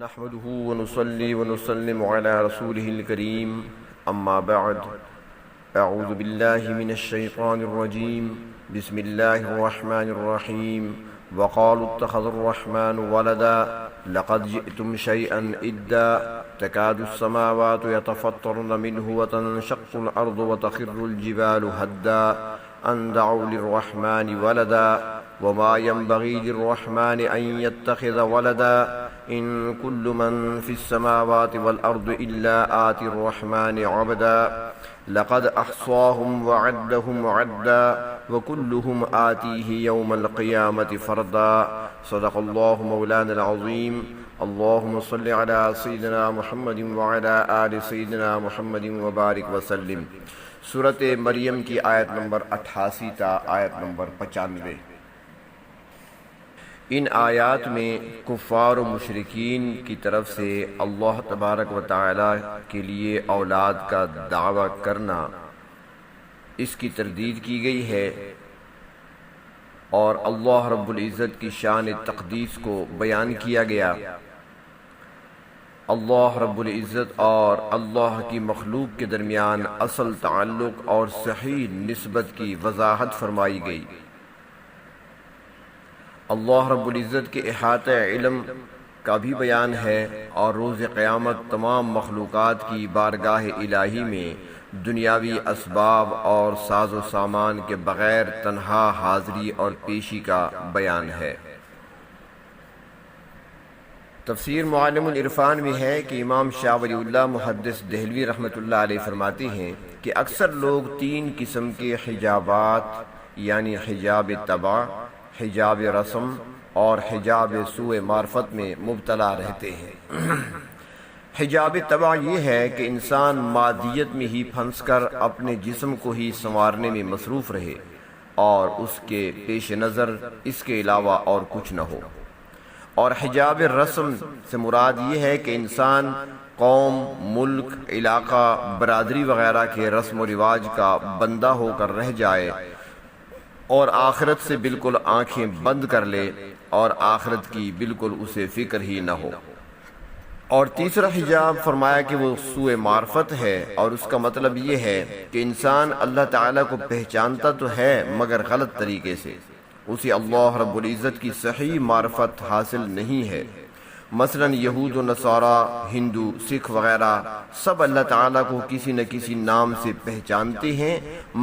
نحمده ونصلي ونسلم على رسوله الكريم أما بعد أعوذ بالله من الشيطان الرجيم بسم الله الرحمن الرحيم وقالوا اتخذ الرحمن ولدا لقد جئتم شيئا إدا تكاد السماوات يتفطرن منه وتنشق الأرض وتخر الجبال هدا أن دعوا للرحمن ولدا وما ينبغي للرحمن أن يتخذ ولدا إن كل من في السماوات والأرض إلا آتي الرحمن عبدا لقد أحصاهم وعدهم عدا وكلهم آتيه يوم القيامة فردا صدق الله مولانا العظيم اللهم صل على سيدنا محمد وعلى آل سيدنا محمد وبارك وسلم۔ سورۃ مریم کی آیت نمبر 88 تا آیت نمبر 95۔ ان آیات میں کفار و مشرکین کی طرف سے اللہ تبارک و تعالی کے لیے اولاد کا دعویٰ کرنا، اس کی تردید کی گئی ہے، اور اللہ رب العزت کی شان تقدیس کو بیان کیا گیا۔ اللہ رب العزت اور اللہ کی مخلوق کے درمیان اصل تعلق اور صحیح نسبت کی وضاحت فرمائی گئی۔ اللہ رب العزت کے احاطہ علم کا بھی بیان ہے، اور روز قیامت تمام مخلوقات کی بارگاہ الہی میں دنیاوی اسباب اور ساز و سامان کے بغیر تنہا حاضری اور پیشی کا بیان ہے۔ تفسیر معالم العرفان میں ہے کہ امام شاہ ولی اللہ محدث دہلوی رحمۃ اللہ علیہ فرماتے ہیں کہ اکثر لوگ 3 قسم کے حجابات یعنی حجاب طبع، حجاب رسم اور حجاب سوء معرفت میں مبتلا رہتے ہیں۔ حجاب طبع یہ ہے کہ انسان مادیت میں ہی پھنس کر اپنے جسم کو ہی سنوارنے میں مصروف رہے اور اس کے پیش نظر اس کے علاوہ اور کچھ نہ ہو۔ اور حجاب رسم سے مراد یہ ہے کہ انسان قوم، ملک، علاقہ، برادری وغیرہ کے رسم و رواج کا بندہ ہو کر رہ جائے اور آخرت سے بالکل آنکھیں بند کر لے اور آخرت کی بالکل اسے فکر ہی نہ ہو۔ اور تیسرا حجاب فرمایا کہ وہ سوء معرفت ہے، اور اس کا مطلب یہ ہے کہ انسان اللہ تعالیٰ کو پہچانتا تو ہے مگر غلط طریقے سے، اسے اللہ رب العزت کی صحیح معرفت حاصل نہیں ہے۔ مثلا یہود و نصارہ، ہندو، سکھ وغیرہ سب اللہ تعالیٰ کو کسی نہ کسی نام سے پہچانتے ہیں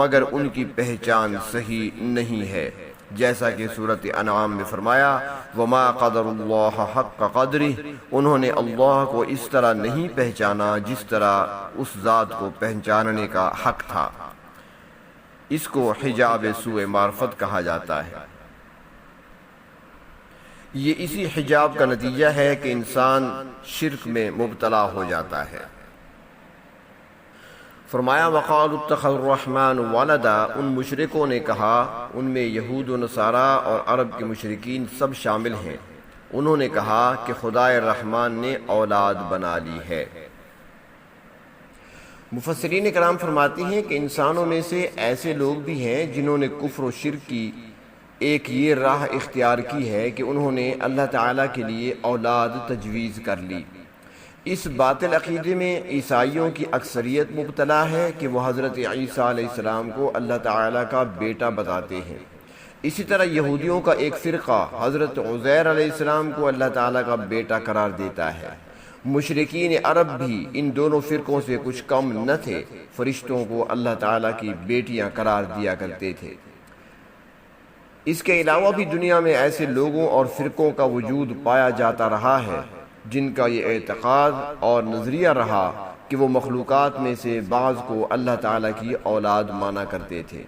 مگر ان کی پہچان صحیح نہیں ہے، جیسا کہ سورۃ انعام میں فرمایا وما قدر اللہ حق قدرہ، انہوں نے اللہ کو اس طرح نہیں پہچانا جس طرح اس ذات کو پہچاننے کا حق تھا۔ اس کو حجاب سوء معرفت کہا جاتا ہے۔ یہ اسی حجاب کا نتیجہ ہے کہ انسان شرک میں مبتلا ہو جاتا ہے۔ فرمایا وقالوا اتخذ الرحمن ولدا، ان مشرکوں نے کہا، ان میں یہود و نصارہ اور عرب کے مشرکین سب شامل ہیں، انہوں نے کہا کہ خدائے رحمان نے اولاد بنا لی ہے۔ مفسرین کرام فرماتے ہیں کہ انسانوں میں سے ایسے لوگ بھی ہیں جنہوں نے کفر و شرک کی ایک یہ راہ اختیار کی ہے کہ انہوں نے اللہ تعالیٰ کے لیے اولاد تجویز کر لی۔ اس باطل عقیدے میں عیسائیوں کی اکثریت مبتلا ہے کہ وہ حضرت عیسیٰ علیہ السلام کو اللہ تعالیٰ کا بیٹا بتاتے ہیں۔ اسی طرح یہودیوں کا ایک فرقہ حضرت عزیر علیہ السلام کو اللہ تعالیٰ کا بیٹا قرار دیتا ہے۔ مشرکین عرب بھی ان دونوں فرقوں سے کچھ کم نہ تھے، فرشتوں کو اللہ تعالیٰ کی بیٹیاں قرار دیا کرتے تھے۔ اس کے علاوہ بھی دنیا میں ایسے لوگوں اور فرقوں کا وجود پایا جاتا رہا ہے جن کا یہ اعتقاد اور نظریہ رہا کہ وہ مخلوقات میں سے بعض کو اللہ تعالیٰ کی اولاد مانا کرتے تھے،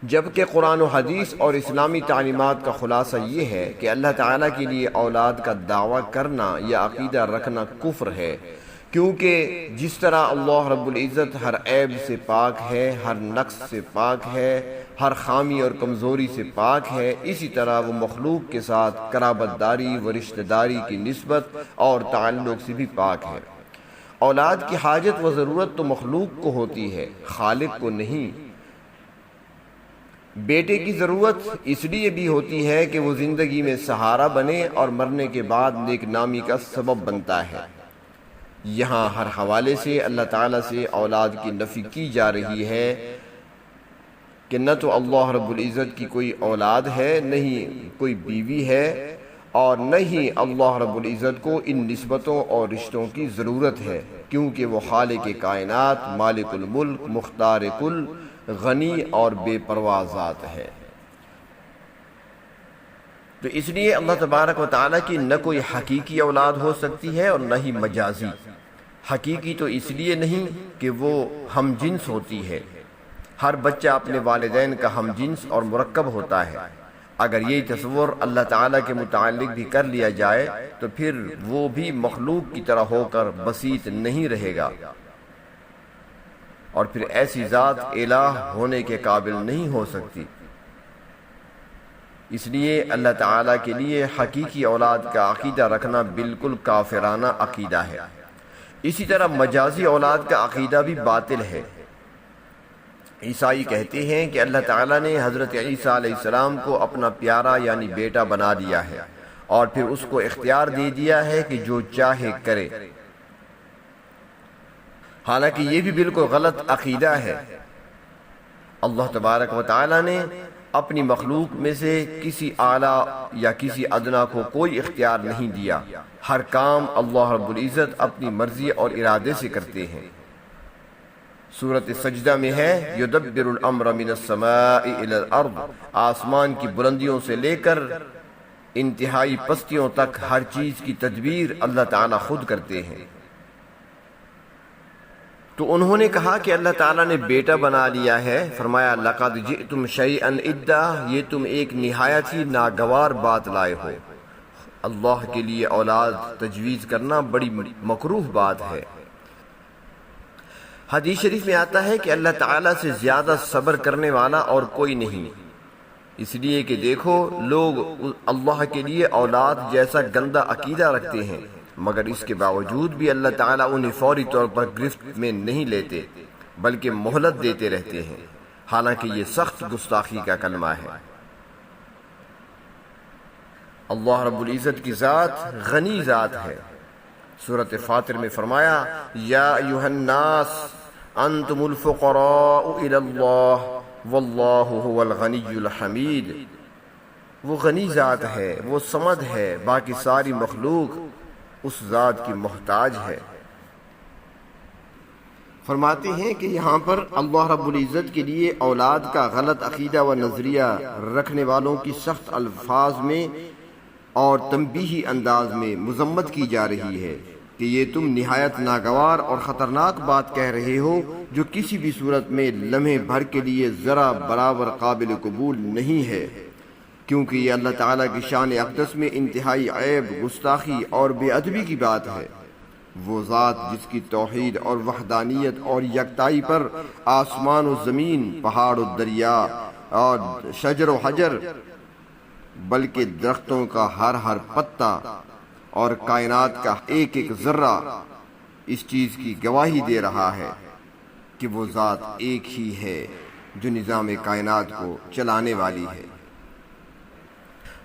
جبکہ قرآن و حدیث اور اسلامی تعلیمات کا خلاصہ یہ ہے کہ اللہ تعالیٰ کے لیے اولاد کا دعویٰ کرنا یا عقیدہ رکھنا کفر ہے، کیونکہ جس طرح اللہ رب العزت ہر عیب سے پاک ہے، ہر نقص سے پاک ہے، ہر خامی اور کمزوری سے پاک ہے، اسی طرح وہ مخلوق کے ساتھ قرابت داری و رشتہ داری کی نسبت اور تعلق سے بھی پاک ہے۔ اولاد کی حاجت و ضرورت تو مخلوق کو ہوتی ہے، خالق کو نہیں۔ بیٹے کی ضرورت اس لیے بھی ہوتی ہے کہ وہ زندگی میں سہارا بنے اور مرنے کے بعد نیک نامی کا سبب بنتا ہے۔ یہاں ہر حوالے سے اللہ تعالیٰ سے اولاد کی نفی کی جا رہی ہے کہ نہ تو اللہ رب العزت کی کوئی اولاد ہے، نہ ہی کوئی بیوی ہے، اور نہ ہی اللہ رب العزت کو ان نسبتوں اور رشتوں کی ضرورت ہے، کیونکہ وہ خالق کائنات، مالک الملک، مختار کل، غنی اور بے پرواہ ذات ہے۔ تو اس لیے اللہ تبارک و تعالیٰ کی نہ کوئی حقیقی اولاد ہو سکتی ہے اور نہ ہی مجازی۔ حقیقی تو اس لیے نہیں کہ وہ ہم جنس ہوتی ہے، ہر بچہ اپنے والدین کا ہم جنس اور مرکب ہوتا ہے۔ اگر یہ تصور اللہ تعالیٰ کے متعلق بھی کر لیا جائے تو پھر وہ بھی مخلوق کی طرح ہو کر بسیط نہیں رہے گا، اور پھر ایسی ذات الہ ہونے کے قابل نہیں ہو سکتی۔ اس لیے اللہ تعالیٰ کے لیے حقیقی اولاد کا عقیدہ رکھنا بالکل کافرانہ عقیدہ ہے۔ اسی طرح مجازی اولاد کا عقیدہ بھی باطل ہے۔ عیسائی کہتے ہیں کہ اللہ تعالیٰ نے حضرت عیسیٰ علیہ السلام کو اپنا پیارا یعنی بیٹا بنا دیا ہے، اور پھر اس کو اختیار دے دیا ہے کہ جو چاہے کرے۔ حالانکہ یہ بھی بالکل غلط عقیدہ ہے۔ اللہ تبارک و تعالیٰ نے اپنی مخلوق میں سے کسی اعلیٰ یا کسی ادنا کو کوئی اختیار نہیں دیا۔ ہر کام اللہ رب العزت اپنی مرضی اور ارادے سے کرتے ہیں۔ سورۃ سجدہ میں ہے یدبر الامر من السماء الى الارض، آسمان کی بلندیوں سے لے کر انتہائی پستیوں تک ہر چیز کی تدبیر اللہ تعالیٰ خود کرتے ہیں۔ تو انہوں نے کہا کہ اللہ تعالیٰ نے بیٹا بنا لیا ہے، فرمایا لقد جئتم شیئا ادا، یہ تم ایک نہایت ہی ناگوار بات لائے ہو۔ اللہ کے لیے اولاد تجویز کرنا بڑی مکروہ بات ہے۔ حدیث شریف میں آتا ہے کہ اللہ تعالیٰ سے زیادہ صبر کرنے والا اور کوئی نہیں، اس لیے کہ دیکھو لوگ اللہ کے لیے اولاد جیسا گندا عقیدہ رکھتے ہیں، مگر اس کے باوجود بھی اللہ تعالیٰ انہیں فوری طور پر گرفت میں نہیں لیتے بلکہ مہلت دیتے رہتے ہیں، حالانکہ یہ سخت گستاخی کا کلمہ ہے۔ اللہ رب العزت کی ذات غنی ذات ہے۔ سورۃ فاطر میں فرمایا یا ایھا الناس انتم الفقراء الی اللہ واللہ هو الغنی الحمید۔ وہ غنی ذات ہے، وہ صمد ہے، باقی ساری مخلوق اس ذات کی محتاج ہے۔ فرماتے ہیں کہ یہاں پر اللہ رب العزت کے لیے اولاد کا غلط عقیدہ و نظریہ رکھنے والوں کی سخت الفاظ میں اور تنبیہی انداز میں مذمت کی جا رہی ہے کہ یہ تم نہایت ناگوار اور خطرناک بات کہہ رہے ہو جو کسی بھی صورت میں لمحے بھر کے لیے ذرا برابر قابل قبول نہیں ہے، کیونکہ یہ اللہ تعالیٰ کی شان اقدس میں انتہائی عیب، گستاخی اور بے ادبی کی بات ہے۔ وہ ذات جس کی توحید اور وحدانیت اور یکتائی پر آسمان و زمین، پہاڑ و دریا اور شجر و حجر، بلکہ درختوں کا ہر پتا اور کائنات کا ایک ایک ذرہ اس چیز کی گواہی دے رہا ہے کہ وہ ذات ایک ہی ہے جو نظام کائنات کو چلانے والی ہے۔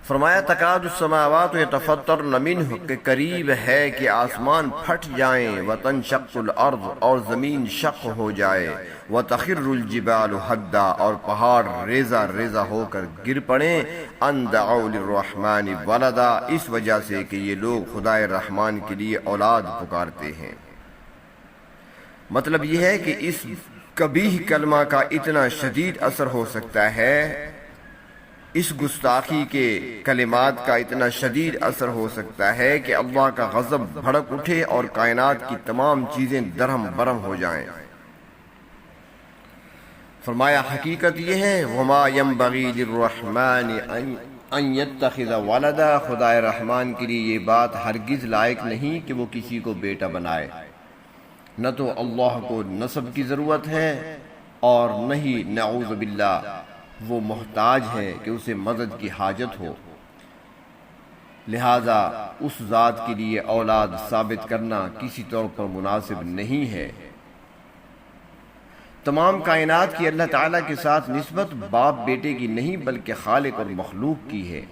فرمایا تکاد السماوات یتفطرن منہ، کہ قریب ہے کہ آسمان پھٹ جائیں، وتنشق الارض، اور زمین شق ہو جائے، وتخر الجبال حدا، اور پہاڑ ریزہ ریزہ ہو کر گر پڑیں، ان دعوا للرحمن ولدا، اس وجہ سے کہ یہ لوگ خدائے رحمان کے لیے اولاد پکارتے ہیں۔ مطلب یہ ہے کہ اس قبیح کلمہ کا اتنا شدید اثر ہو سکتا ہے، اس گستاخی کے کلمات کا اتنا شدید اثر ہو سکتا ہے کہ اللہ کا غضب بھڑک اٹھے اور کائنات کی تمام چیزیں درہم برہم ہو جائیں۔ فرمایا حقیقت یہ ہے وما ينبغي للرحمن ان يتخذ ولدا، خدائے رحمان کے لیے یہ بات ہرگز لائق نہیں کہ وہ کسی کو بیٹا بنائے۔ نہ تو اللہ کو نسب کی ضرورت ہے اور نہ ہی نعوذ باللہ وہ محتاج ہے کہ اسے مدد کی حاجت ہو، لہذا اس ذات کے لیے اولاد ثابت کرنا کسی طور پر مناسب نہیں ہے۔ تمام کائنات کی اللہ تعالیٰ کے ساتھ نسبت باپ بیٹے کی نہیں بلکہ خالق اور مخلوق کی ہے۔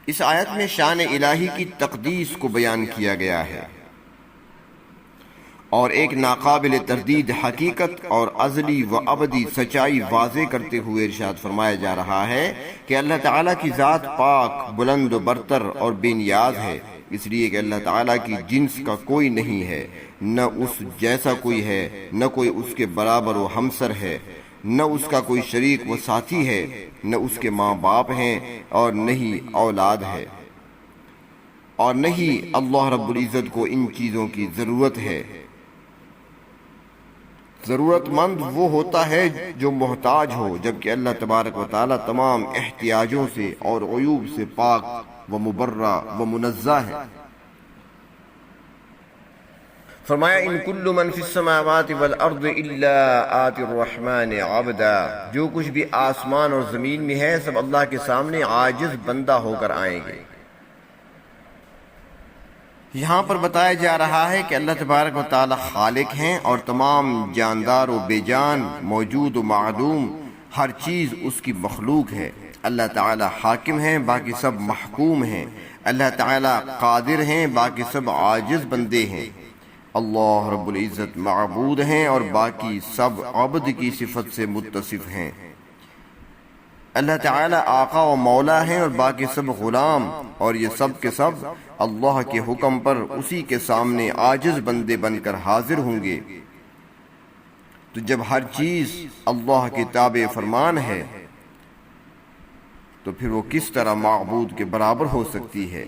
اس آیت میں شان الہی کی تقدیس کو بیان کیا گیا ہے اور ایک ناقابل تردید حقیقت اور ازلی و ابدی سچائی واضح کرتے ہوئے ارشاد فرمایا جا رہا ہے کہ اللہ تعالیٰ کی ذات پاک، بلند و برتر اور بے نیاز ہے، اس لیے کہ اللہ تعالیٰ کی جنس کا کوئی نہیں ہے، نہ اس جیسا کوئی ہے، نہ کوئی اس کے برابر و ہمسر ہے، نہ اس کا کوئی شریک و ساتھی ہے، نہ اس کے ماں باپ ہیں اور نہ ہی اولاد ہے، اور نہ ہی اللہ رب العزت کو ان چیزوں کی ضرورت ہے۔ ضرورت مند وہ ہوتا ہے جو محتاج ہو، جبکہ اللہ تبارک و تعالی تمام احتیاجوں سے اور عیوب سے پاک و مبرہ و منزہ ہے۔ فرمایا ان کل من فی السماوات والارض الا آتی الرحمن عبدا، جو کچھ بھی آسمان اور زمین میں ہے سب اللہ کے سامنے عاجز بندہ ہو کر آئیں گے۔ یہاں پر بتایا جا رہا ہے کہ اللہ تبارک و تعالی خالق ہیں اور تمام جاندار و بے جان، موجود و معدوم، ہر چیز اس کی مخلوق ہے۔ اللہ تعالی حاکم ہیں، باقی سب محکوم ہیں۔ اللہ تعالی قادر ہیں، باقی سب عاجز بندے ہیں۔ اللہ رب العزت معبود ہیں اور باقی سب عبد کی صفت سے متصف ہیں۔ اللہ تعالی آقا و مولا ہیں اور باقی سب غلام، اور یہ سب کے سب اللہ کے حکم پر اسی کے سامنے عاجز بندے بن کر حاضر ہوں گے۔ تو جب ہر چیز اللہ کے تابع فرمان ہے تو پھر وہ کس طرح معبود کے برابر ہو سکتی ہے؟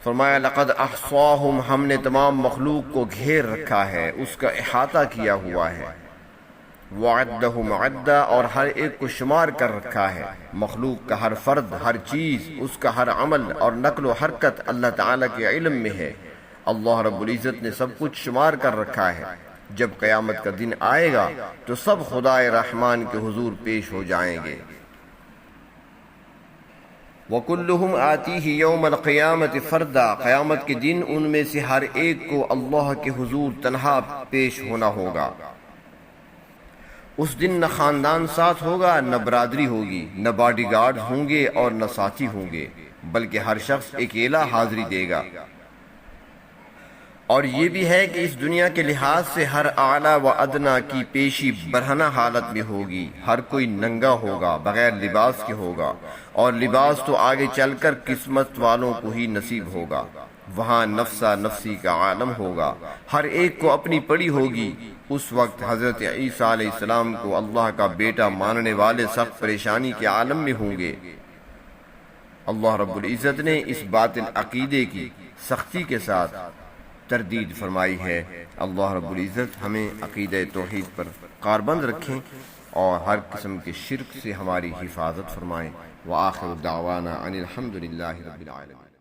فرمایا لقد احصاہم، ہم نے تمام مخلوق کو گھیر رکھا ہے، اس کا احاطہ کیا ہوا ہے۔ وعدہم عدا، اور ہر ایک کو شمار کر رکھا ہے۔ مخلوق کا ہر فرد، ہر چیز، اس کا ہر عمل اور نقل و حرکت اللہ تعالیٰ کے علم میں ہے۔ اللہ رب العزت نے سب کچھ شمار کر رکھا ہے۔ جب قیامت کا دن آئے گا تو سب خدائے رحمان کے حضور پیش ہو جائیں گے۔ وَكُلُّهُمْ آتِيهِ يَوْمَ الْقِيَامَةِ فَرْدًا، قیامت کے دن ان میں سے ہر ایک کو اللہ کے حضور تنہا پیش ہونا ہوگا۔ اس دن نہ خاندان ساتھ ہوگا، نہ برادری ہوگی، نہ باڈی گارڈ ہوں گے اور نہ ساتھی ہوں گے، بلکہ ہر شخص اکیلا حاضری دے گا۔ اور یہ بھی ہے کہ اس دنیا کے لحاظ سے ہر اعلیٰ و ادنا کی پیشی برہنہ حالت میں ہوگی، ہر کوئی ننگا ہوگا، بغیر لباس کے ہوگا، اور لباس تو آگے چل کر قسمت والوں کو ہی نصیب ہوگا۔ وہاں نفسا نفسی کا عالم ہوگا، ہر ایک کو اپنی پڑی ہوگی۔ اس وقت حضرت عیسیٰ علیہ السلام کو اللہ کا بیٹا ماننے والے سخت پریشانی کے عالم میں ہوں گے۔ اللہ رب العزت نے اس باطل عقیدے کی سختی کے ساتھ تردید فرمائی ہے۔ اللہ رب العزت ہمیں عقیدہ توحید پر کاربند رکھیں اور ہر قسم کے شرک سے ہماری حفاظت فرمائیں۔ وآخر دعوانا ان الحمد للہ رب العالمین۔